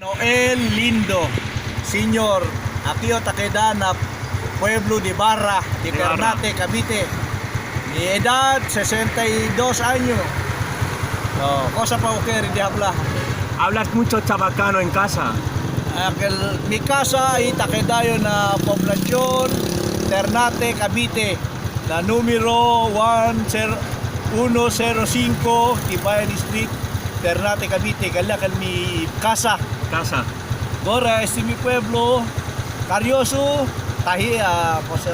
Noel Lindo, Senior, Akio Takedana, Pueblo de Barra, de Ternate, Cavite. Mi edad, 62 años. No, cosa pa ukeri di habla. ¿Hablas mucho chabacano en casa? Mi casa ay Takedayo na poblasyon, Ternate, Cavite, na numero 105, Tibayan Street, Ternate, Cavite. Kailangan mi casa. Casa. Ahora, mi pueblo, Carioso, pues,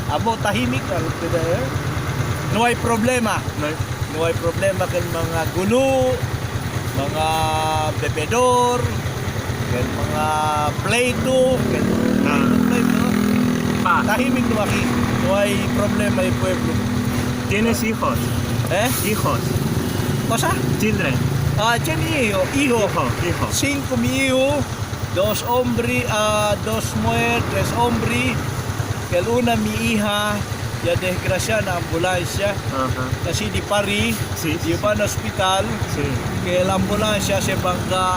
abo tahimik, no hay problema. No. No hay problema con mga gulo, mga bebedor, con mga pleito, Pa, tahimik no aquí. No hay problema el pueblo. ¿tienes hijos? Hijos. Cosa? Children. Tiene hijo. Hijo. 5 mi hijo, 2 hombres, 2 mujeres, 3 hombres. Que una mi hija, ya desgracia na ambulansya, Ajá. kasi di pari, Sí, di ba na hospital, Sí. que la ambulansya sa bangga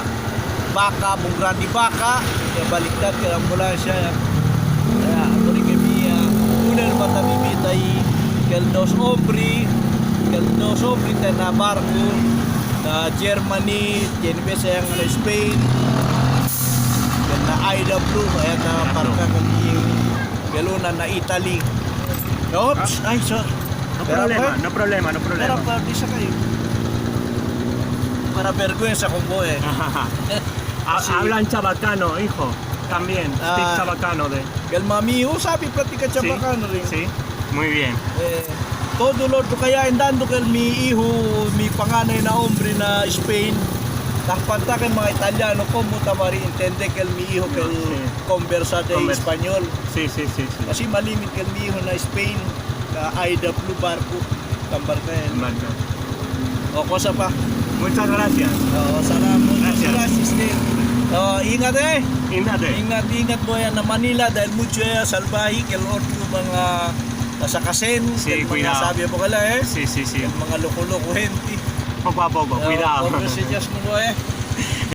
baka, bungrang di baka, ya baliktad ke la ambulansya. Kaya ako rin kami, una naman namimitay, que 2 hombres, na barco, na Germany, Genevesa yang na Spain, na IW, ayan na parang kami, Galuna na Italy. Oops, ay, so. No problema, no problema, no Pero problema. bisa kayo. Para vergüenza con vos, Ajá. Sí. Hablan chabacano, hijo. También. Speak chabacano de. Que el mamiho sabi platica Sí. chabacano rin. Sí. Muy bien. Todo lo kaya andando que mi hijo, mi panganay na hombre na Spain, tapanta kay mga Italiano, como tamari intende que mi hijo que Sí. conversa de español. Sí, sí, sí, sí. Kasi malimit que mi hijo na Spain, na IW barco, tambar ka yan. Marca. O cosa pa. Muchas gracias. Salamat. Gracias. Ingat Índate. Ingat mo yan na Manila dahil mucho salbahi que el otro mga nasakasen, Sí, mga cuidado. sabi mo kala Sí, sí, sí. mga loko-loko gente. Poco a poco, cuidado. Por messages mo